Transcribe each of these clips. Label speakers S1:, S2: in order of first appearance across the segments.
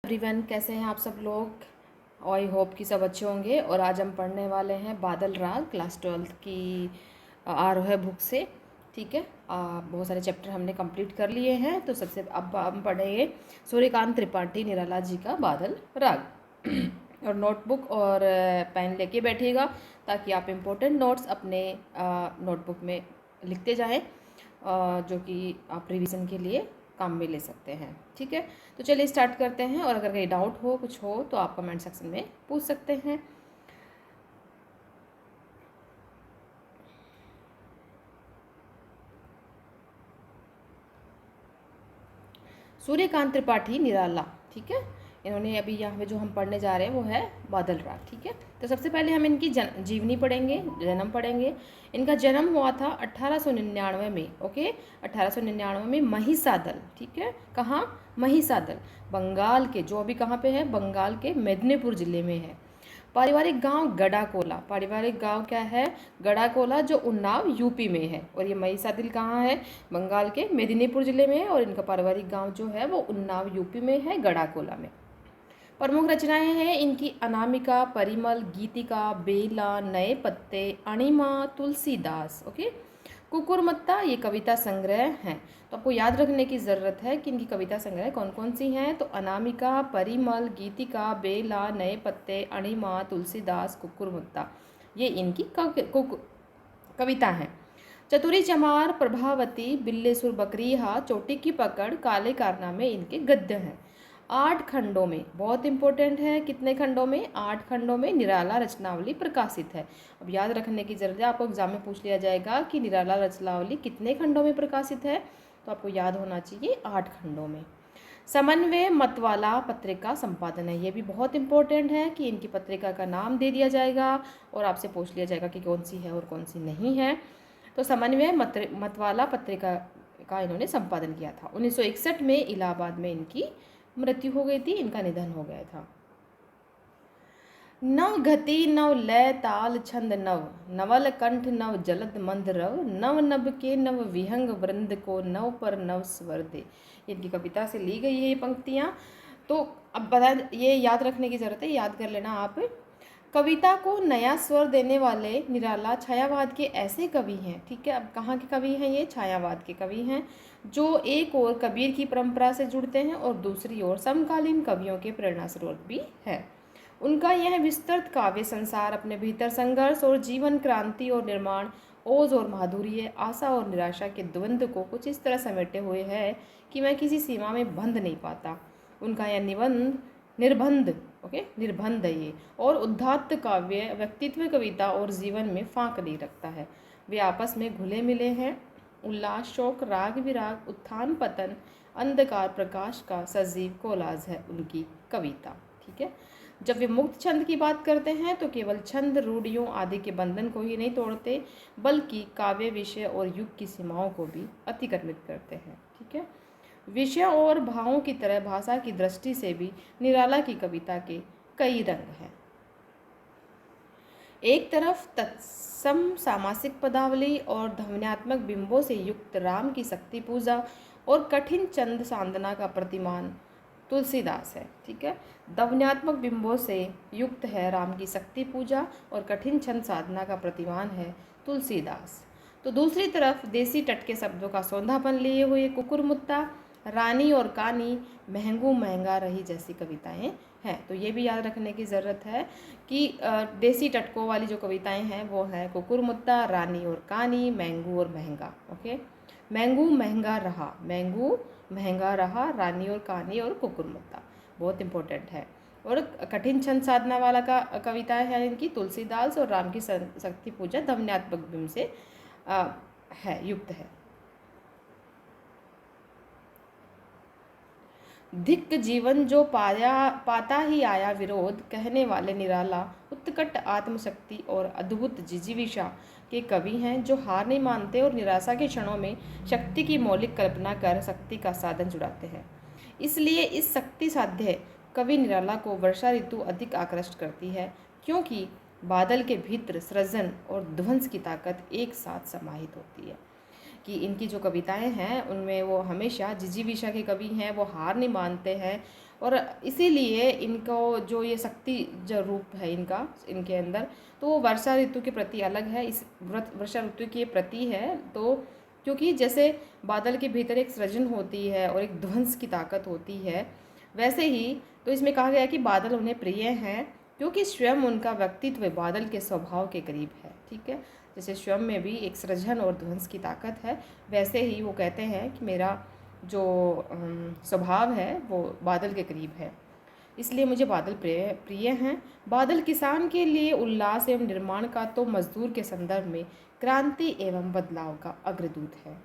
S1: Everyone, कैसे हैं आप सब लोग। आई होप कि सब अच्छे होंगे। और आज हम पढ़ने वाले हैं बादल राग क्लास 12 की आरोह बुक से। ठीक है, बहुत सारे चैप्टर हमने कंप्लीट कर लिए हैं। तो सबसे अब हम पढ़ेंगे सूर्यकांत त्रिपाठी निराला जी का बादल राग। और नोटबुक और पेन लेके बैठिएगा ताकि आप इम्पोर्टेंट नोट्स अपने नोटबुक में लिखते जाएं, जो कि आप रिवीजन के लिए काम में ले सकते हैं। ठीक है, तो चलिए स्टार्ट करते हैं। और अगर कहीं डाउट हो, कुछ हो, तो आप कमेंट सेक्शन में पूछ सकते हैं। सूर्यकांत त्रिपाठी निराला, ठीक है, इन्होंने अभी यहाँ पे जो हम पढ़ने जा रहे हैं वो है बादल राग। ठीक है, तो सबसे पहले हम इनकी जीवनी पढ़ेंगे, जन्म पढ़ेंगे। इनका जन्म हुआ था 1899 में। ओके, 1899 में महिसादल। ठीक है, कहाँ? महिसादल, बंगाल के, जो अभी कहाँ पे है, बंगाल के मेदिनीपुर जिले में है। पारिवारिक गांव गडाकोला। पारिवारिक गांव क्या है? गडाकोला, जो उन्नाव यूपी में है। और ये महिसादिल कहाँ है? बंगाल के मेदिनीपुर जिले में है। और इनका पारिवारिक गांव जो है वो उन्नाव यूपी में है, गडाकोला में। प्रमुख रचनाएं हैं इनकी अनामिका, परिमल, गीतिका, बेला, नए पत्ते, अणिमा, तुलसीदास। ओके, कुकुरमत्ता ये कविता संग्रह हैं। तो आपको याद रखने की ज़रूरत है कि इनकी कविता संग्रह कौन कौन सी हैं। तो अनामिका, परिमल, गीतिका, बेला, नए पत्ते, अणिमा, तुलसीदास, कुकुरमुत्ता, ये इनकी कविता हैं। चतुरी चमार, प्रभावती, बिल्लेसुर बकरीहा, चोटी की पकड़, काले कारनामे इनके गद्य हैं। 8 खंडों में, बहुत इंपॉर्टेंट है, कितने खंडों में? 8 खंडों में निराला रचनावली प्रकाशित है। अब याद रखने की जरूरत है, आपको एग्जाम में पूछ लिया जाएगा कि निराला रचनावली कितने खंडों में प्रकाशित है, तो आपको याद होना चाहिए 8 खंडों में। समन्वय मतवाला पत्रिका संपादन है, ये भी बहुत इंपॉर्टेंट है कि इनकी पत्रिका का नाम दे दिया जाएगा और आपसे पूछ लिया जाएगा कि कौन सी है और कौन सी नहीं है। तो समन्वय मतवाला पत्रिका का इन्होंने संपादन किया था। 1961 में इलाहाबाद में इनकी मृत्यु हो गई थी, इनका निधन हो गया था। नव गति नव लय ताल छंद नव, नवल कंठ नव जलद मंद रव, नव नभ के नव विहंग वृंद को, नव पर नव स्वर दे। इनकी कविता से ली गई है ये पंक्तियाँ। तो अब बता, ये याद रखने की ज़रूरत है, याद कर लेना आप। कविता को नया स्वर देने वाले निराला छायावाद के ऐसे कवि हैं। ठीक है, अब कहाँ के कवि हैं ये? छायावाद के कवि हैं, जो एक ओर कबीर की परंपरा से जुड़ते हैं और दूसरी ओर समकालीन कवियों के प्रेरणा स्रोत भी है। उनका यह विस्तृत काव्य संसार अपने भीतर संघर्ष और जीवन क्रांति और निर्माण, ओज और माधुर्य, आशा और निराशा के द्वंद्व को कुछ इस तरह समेटे हुए है कि मैं किसी सीमा में बंध नहीं पाता। उनका यह निर्बंध है ये, और उद्धात काव्य व्यक्तित्व, कविता और जीवन में फांक नहीं रखता है। वे आपस में घुले मिले हैं। उल्लास, शोक, राग विराग, उत्थान पतन, अंधकार प्रकाश का सजीव कोलाज है उनकी कविता। ठीक है, जब वे मुक्त छंद की बात करते हैं तो केवल छंद, रूढ़ियों आदि के बंधन को ही नहीं तोड़ते, बल्कि काव्य, विषय और युग की सीमाओं को भी अतिक्रमित करते हैं। ठीक है, विषय और भावों की तरह भाषा की दृष्टि से भी निराला की कविता के कई रंग हैं। एक तरफ तत्सम सामासिक पदावली और ध्वन्यात्मक बिंबों से युक्त राम की शक्ति पूजा और कठिन चंद सांदना का प्रतिमान तुलसीदास है। ठीक है, ध्वन्यात्मक बिंबों से युक्त है राम की शक्ति पूजा और कठिन छंद साधना का प्रतिमान है तुलसीदास। तो दूसरी तरफ देसी टट के शब्दों का सौंधापन लिए हुए कुकुरमुत्ता, रानी और कानी, महंगू महंगा रही जैसी कविताएं हैं। तो ये भी याद रखने की ज़रूरत है कि देसी टटकों वाली जो कविताएं हैं वो है कुकुरमुत्ता, रानी और कानी, महंगू और महंगा। ओके, महंगू महंगा रहा, महंगू महंगा रहा, रानी और कहानी और कुकुरमुत्ता बहुत इंपॉर्टेंट है। और कठिन छंद साधना वाला का कविताएं हैं इनकी तुलसीदास और राम की शक्ति पूजा ध्वन्यात्मक बिंब से है, युक्त है। धिक्क जीवन जो पाता ही आया विरोध, कहने वाले निराला उत्कट आत्मशक्ति और अद्भुत जिजीविषा के कवि हैं, जो हार नहीं मानते और निराशा के क्षणों में शक्ति की मौलिक कल्पना कर शक्ति का साधन जुटाते हैं। इसलिए इस शक्ति साध्य कवि निराला को वर्षा ऋतु अधिक आकृष्ट करती है, क्योंकि बादल के भीतर सृजन और ध्वंस की ताकत एक साथ समाहित होती है। कि इनकी जो कविताएं हैं उनमें वो हमेशा जिजीविषा के कवि हैं, वो हार नहीं मानते हैं और इसीलिए इनको जो ये शक्ति जो रूप है इनका इनके अंदर, तो वो वर्षा ऋतु के प्रति अलग है, इस वर्षा ऋतु के प्रति है। तो क्योंकि जैसे बादल के भीतर एक सृजन होती है और एक ध्वंस की ताकत होती है, वैसे ही तो इसमें कहा गया कि बादल उन्हें प्रिय हैं क्योंकि स्वयं उनका व्यक्तित्व बादल के स्वभाव के करीब है। ठीक है, जैसे स्वयं में भी एक सृजन और ध्वंस की ताकत है, वैसे ही वो कहते हैं कि मेरा जो स्वभाव है वो बादल के करीब है, इसलिए मुझे बादल प्रिय हैं। बादल किसान के लिए उल्लास एवं निर्माण का, तो मजदूर के संदर्भ में क्रांति एवं बदलाव का अग्रदूत है।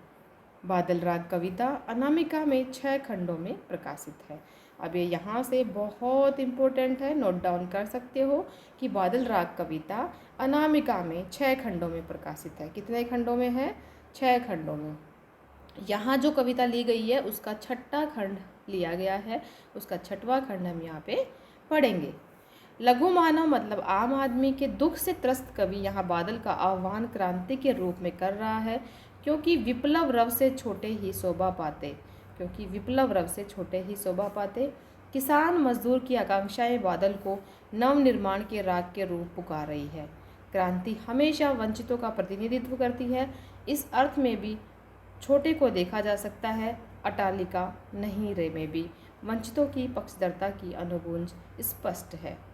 S1: बादल राग कविता अनामिका में 6 खंडों में प्रकाशित है। अब ये यहाँ से बहुत इम्पोर्टेंट है, नोट डाउन कर सकते हो कि बादल राग कविता अनामिका में 6 खंडों में प्रकाशित है। कितने खंडों में है? 6 खंडों में। यहाँ जो कविता ली गई है उसका 6वां खंड लिया गया है, उसका 6वां खंड हम यहाँ पे पढ़ेंगे। लघु मानव मतलब आम आदमी के दुख से त्रस्त कवि यहाँ बादल का आह्वान क्रांति के रूप में कर रहा है, क्योंकि विप्लव रव से छोटे ही शोभा पाते, क्योंकि विप्लव रव से छोटे ही शोभा पाते। किसान मजदूर की आकांक्षाएं बादल को नव निर्माण के राग के रूप पुकार रही है। क्रांति हमेशा वंचितों का प्रतिनिधित्व करती है, इस अर्थ में भी छोटे को देखा जा सकता है। अटालिका नहीं रे में भी वंचितों की पक्षधरता की अनुगूंज स्पष्ट है।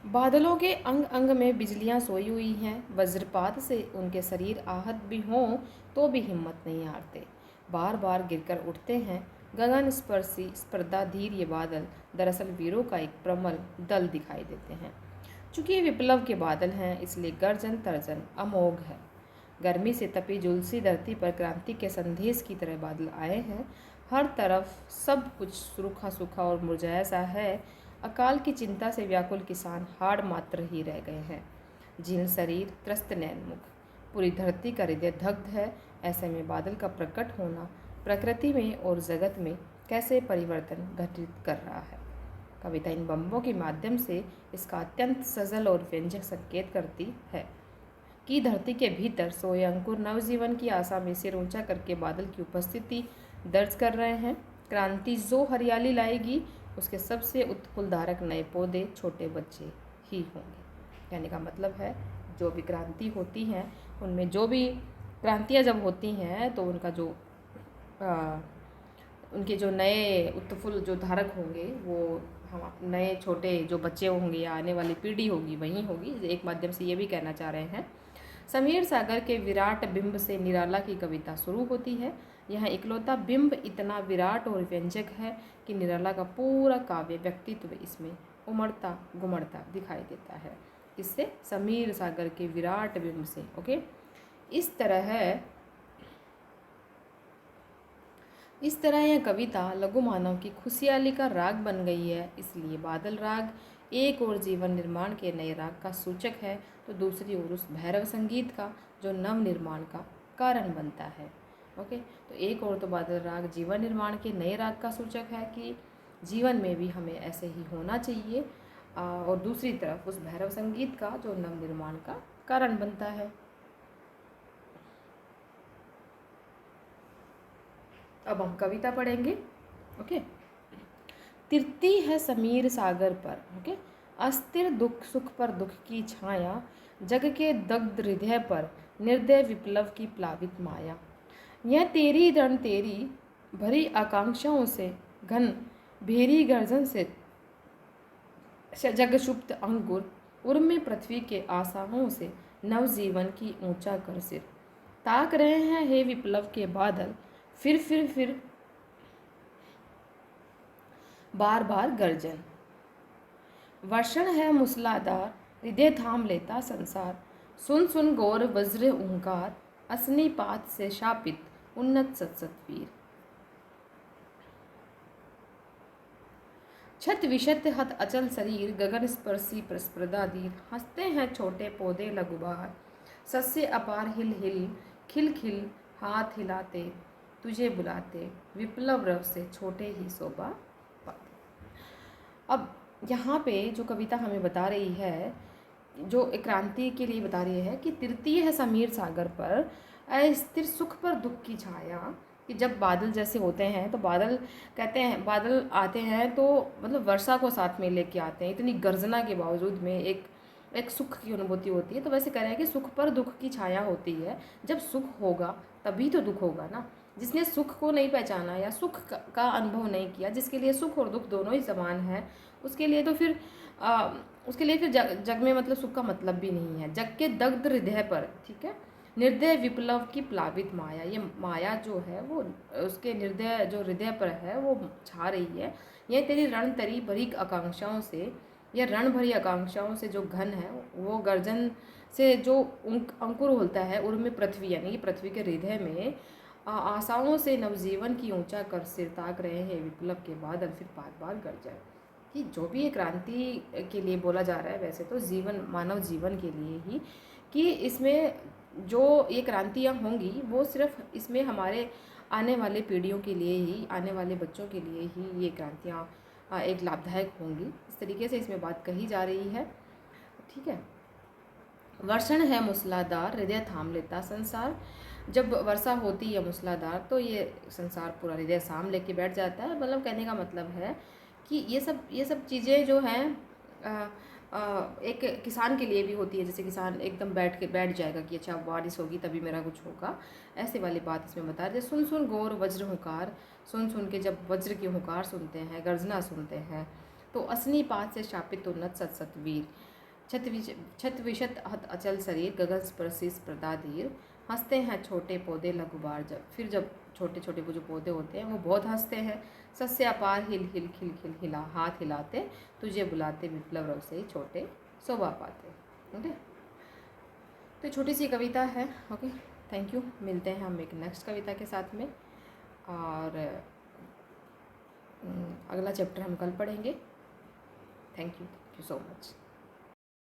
S1: बादलों के अंग अंग में बिजलियां सोई हुई हैं, वज्रपात से उनके शरीर आहत भी हों तो भी हिम्मत नहीं हारते, बार बार गिरकर उठते हैं। गगन स्पर्शी स्पर्धाधीर ये बादल दरअसल वीरों का एक प्रबल दल दिखाई देते हैं। चूँकि ये विप्लव के बादल हैं, इसलिए गर्जन तर्जन अमोघ है। गर्मी से तपी झुलसी धरती पर क्रांति के संदेश की तरह बादल आए हैं। हर तरफ सब कुछ सूखा सूखा और मुरझाया सा है। अकाल की चिंता से व्याकुल किसान हाड़ मात्र ही रह गए हैं। जीर्ण शरीर, त्रस्त नैन मुख, पूरी धरती का हृदय दग्ध है। ऐसे में बादल का प्रकट होना प्रकृति में और जगत में कैसे परिवर्तन घटित कर रहा है। कविता इन बम्बों के माध्यम से इसका अत्यंत सजल और व्यंजक संकेत करती है कि धरती के भीतर सोए अंकुर नवजीवन की आशा में सिर ऊंचा करके बादल की उपस्थिति दर्ज कर रहे हैं। क्रांति जो हरियाली लाएगी उसके सबसे उत्फुल्लधारक नए पौधे छोटे बच्चे ही होंगे। कहने का मतलब है जो भी क्रांति होती हैं उनमें जो भी क्रांतियाँ जब होती हैं तो उनका जो उनके जो नए उत्फुल्ल जो धारक होंगे वो हम नए छोटे जो बच्चे होंगे या आने वाली पीढ़ी होगी वही होगी। एक माध्यम से ये भी कहना चाह रहे हैं। समीर सागर के विराट बिंब से निराला की कविता शुरू होती है। यह इकलौता बिंब इतना विराट और व्यंजक है कि निराला का पूरा काव्य व्यक्तित्व इसमें उमड़ता घुमड़ता दिखाई देता है। इससे समीर सागर के विराट बिंब से ओके। इस तरह यह कविता लघु मानव की खुशहाली का राग बन गई है। इसलिए बादल राग एक और जीवन निर्माण के नए राग का सूचक है, तो दूसरी ओर उस भैरव संगीत का जो नव निर्माण का कारण बनता है। ओके, तो एक और तो बादल राग जीवन निर्माण के नए राग का सूचक है कि जीवन में भी हमें ऐसे ही होना चाहिए, और दूसरी तरफ उस भैरव संगीत का जो नव निर्माण का कारण बनता है। अब हम कविता पढ़ेंगे। ओके, तिरती है समीर सागर पर, ओके, अस्थिर दुख सुख पर दुख की छाया, जग के दग्ध हृदय पर निर्दय विप्लव की प्लावित माया। यह तेरी रण तेरी भरी आकांक्षाओं से घन भेरी गर्जन से जगशुप्त अंकुर उर्मे पृथ्वी के आशाओं से नवजीवन की ऊंचा कर सिर। ताक रहे हैं हे विप्लव के बादल, फिर बार बार गर्जन। वर्षण है मूसलाधार, हृदय थाम लेता संसार। सुन सुन गौर वज्र ओंकार, असनी पात से शापित उन्नत सत्सतवीर। छत विशत हत अचल शरीर, गगन स्पर्शी प्रस्पर्धाधीर। हंसते हैं छोटे पौधे लघुबार, सस्य अपार हिल हिल खिल खिल हाथ हिलाते तुझे बुलाते, विप्लव रव से छोटे ही शोभा पाते। अब यहाँ पे जो कविता हमें बता रही है, जो क्रांति के लिए बता रही है कि तिरती है समीर सागर पर, अस्थिर सुख पर दुख की छाया, कि जब बादल जैसे होते हैं तो बादल कहते हैं, बादल आते हैं तो मतलब वर्षा को साथ में लेके आते हैं, इतनी गर्जना के बावजूद में एक एक सुख की अनुभूति होती है। तो वैसे कह रहे हैं कि सुख पर दुख की छाया होती है, जब सुख होगा तभी तो दुख होगा ना। जिसने सुख को नहीं पहचाना या सुख का अनुभव नहीं किया, जिसके लिए सुख और दुख दोनों ही समान है, उसके लिए तो फिर जग में मतलब सुख का मतलब भी नहीं है। जग के दग्ध हृदय पर, ठीक है, निर्दय विप्लव की प्लावित माया, ये माया जो है वो उसके निर्दय जो हृदय पर है वो छा रही है। यह तेरी रण तरी भरी आकांक्षाओं से, यह रण भरी आकांक्षाओं से जो घन है, वो गर्जन से जो अंकुर होता है उर्मी पृथ्वी, यानी कि पृथ्वी के हृदय में आशाओं से नवजीवन की ऊंचा कर सिर ताक रहे हैं विप्लव के बादल, फिर बार बार गरजाए। कि जो भी ये क्रांति के लिए बोला जा रहा है, वैसे तो जीवन, मानव जीवन के लिए ही, कि इसमें जो ये क्रांतियाँ होंगी वो सिर्फ इसमें हमारे आने वाले पीढ़ियों के लिए ही, आने वाले बच्चों के लिए ही ये क्रांतियाँ एक लाभदायक होंगी। इस तरीके से इसमें बात कही जा रही है, ठीक है। वर्षण है मूसलाधार, हृदय थाम लेता संसार। जब वर्षा होती है मूसलाधार तो ये संसार पूरा हृदय थाम लेके बैठ जाता है। मतलब कहने का मतलब है कि ये सब चीज़ें जो हैं एक किसान के लिए भी होती है। जैसे किसान एकदम बैठ जाएगा कि अच्छा बारिश होगी तभी मेरा कुछ होगा, ऐसे वाली बात इसमें बता रहे। सुन सुन गौर वज्र हुंकार, सुन सुन के जब वज्र की हुंकार सुनते हैं, गर्जना सुनते हैं, तो असनी पात से शापित उन्नत सतसतवीर, छत विशत हत अचल शरीर, गगन स्पर्शिस प्रदाधीर। हंसते हैं छोटे पौधे लघुबार, जब छोटे छोटे वो जो पौधे होते हैं वो बहुत हंसते हैं। सस्य अपार हिल हिल खिल खिल हिला, हाथ हिलाते तुझे बुलाते, विप्लव रव से छोटे शोभा पाते। ओके, तो छोटी सी कविता है। Okay, thank you. मिलते हैं हम एक नेक्स्ट कविता के साथ में, और अगला चैप्टर हम कल पढ़ेंगे। Thank you so much.